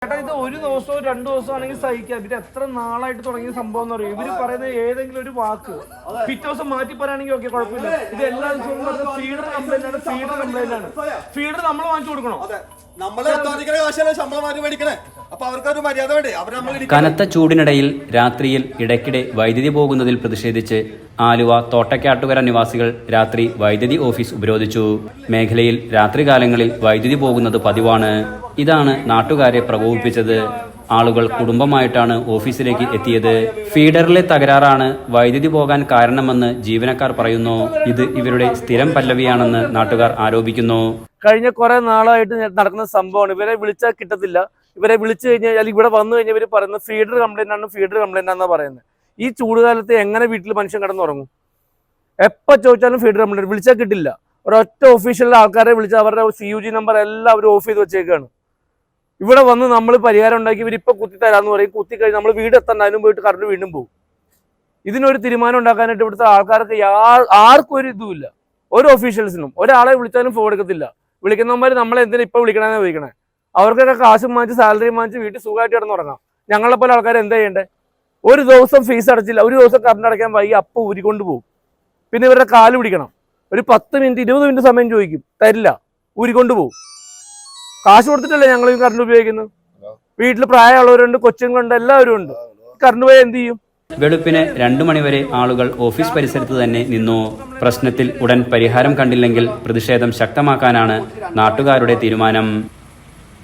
ചേട്ടാ ഇത് ഒരു ദിവസമോ 2 ദിവസമോ ആണെങ്കിൽ സഹിക്കാം. പിന്നെ എത്ര നാളായിട്ട് തുടങ്ങിയ സംഭവം എന്ന് പറയും. ഇവര് പറയുന്ന ഏതെങ്കിലും ഒരു വാക്ക് പിറ്റേ ദിവസം മാറ്റി പറയാണെങ്കിൽ ഓക്കെ കുഴപ്പമില്ല. ഇത് എല്ലാ ദിവസവും പറഞ്ഞ ഫീഡർ കംപ്ലൈന്റ് ആണ്. ഫീഡർ നമ്മൾ വാങ്ങിച്ചു കൊടുക്കണോ? കനത്ത ചൂടിനിടയിൽ രാത്രിയിൽ ഇടയ്ക്കിടെ വൈദ്യുതി പോകുന്നതിൽ പ്രതിഷേധിച്ച് ആലുവ തോട്ടക്കാട്ടുകര നിവാസികൾ രാത്രി വൈദ്യുതി ഓഫീസ് ഉപരോധിച്ചു. മേഖലയിൽ രാത്രികാലങ്ങളിൽ വൈദ്യുതി പോകുന്നത് പതിവാണ്. ഇതാണ് നാട്ടുകാരെ പ്രകോപിപ്പിച്ചത്. ആളുകൾ കുടുംബമായിട്ടാണ് ഓഫീസിലേക്ക് എത്തിയത്. ഫീഡറിലെ തകരാറാണ് വൈദ്യുതി പോകാൻ കാരണമെന്ന് ജീവനക്കാർ പറയുന്നു. ഇത് ഇവരുടെ സ്ഥിരം പല്ലവിയാണെന്ന് നാട്ടുകാർ ആരോപിക്കുന്നു. കഴിഞ്ഞ കുറെ നാളായിട്ട് നടക്കുന്ന സംഭവമാണ്. ഇവരെ വിളിച്ചാൽ കിട്ടത്തില്ല. ഇവരെ വിളിച്ചു കഴിഞ്ഞാൽ അല്ലെങ്കിൽ ഇവിടെ വന്നു കഴിഞ്ഞാൽ ഇവർ പറയുന്നത് ഫീഡർ കംപ്ലൈന്റ് ആണെന്നാണ് പറയുന്നത്. ഈ ചൂടുകാലത്ത് എങ്ങനെ വീട്ടിൽ മനുഷ്യൻ കിടന്നുറങ്ങും? എപ്പോൾ ചോദിച്ചാലും ഫീഡർ കംപ്ലൈന്റ്, വിളിച്ചാൽ കിട്ടില്ല. ഒരൊറ്റ ഒഫീഷ്യലിലെ ആൾക്കാരെ വിളിച്ച് അവരുടെ CUG നമ്പർ എല്ലാം അവർ ഓഫ് ചെയ്ത് വെച്ചേക്കാണ്. ഇവിടെ വന്ന് നമ്മൾ പരിഹാരം ഉണ്ടാക്കി ഇവരിപ്പോൾ കുത്തി തരാമെന്ന് പറയും. കുത്തി കഴിഞ്ഞ് നമ്മൾ വീട് എത്തണ്ട, അതിനും പോയിട്ട് കറണ്ട് വീണ്ടും പോകും. ഇതിനൊരു തീരുമാനം ഉണ്ടാക്കാനായിട്ട് ഇവിടുത്തെ ആൾക്കാർക്ക് ആർക്കും ഒരു ഇതുമില്ല. ഒരു ഒഫീഷ്യൽസിനും ഒരാളെ വിളിച്ചാലും ഫോൺ എടുക്കത്തില്ല. വിളിക്കുന്നവന്മാർ നമ്മളെ എന്തിനാ ഇപ്പോൾ വിളിക്കണമെന്ന് ചോദിക്കണേ. അവർക്കൊക്കെ കാശും വാങ്ങിച്ച് സാലറി വാങ്ങിച്ച് വീട്ടിൽ സുഖമായിട്ട് കിടന്നുറങ്ങാം. ഞങ്ങളെ പോലെ ആൾക്കാർ എന്താ ചെയ്യേണ്ടത്? ഒരു ദിവസം ഫീസ് അടച്ചില്ല, ഒരു ദിവസം കറണ്ട് അടയ്ക്കാൻ വൈകി അപ്പം ഊരിക്കൊണ്ട് പോകും. പിന്നെ ഇവരുടെ കാല് പിടിക്കണം. ഒരു 10 മിനിറ്റ് 20 മിനിറ്റ് സമയം ചോദിക്കും, തരില്ല, ഊരിക്കൊണ്ട് പോകും. കാശ് കൊടുത്തിട്ടല്ലേ ഞങ്ങൾ ഈ കറണ്ട് ഉപയോഗിക്കുന്നത്. വീട്ടിൽ പ്രായമുള്ളവരുണ്ട്, കൊച്ചുങ്ങളുണ്ട്, എല്ലാവരും ഉണ്ട്. കറണ്ട് പോയാൽ എന്ത് ചെയ്യും? വെളുപ്പിന് 2 മണിവരെ ആളുകൾ ഓഫീസ് പരിസരത്ത് തന്നെ നിന്നു. പ്രശ്നത്തിൽ ഉടൻ പരിഹാരം കണ്ടില്ലെങ്കിൽ പ്രതിഷേധം ശക്തമാക്കാനാണ് നാട്ടുകാരുടെ തീരുമാനം.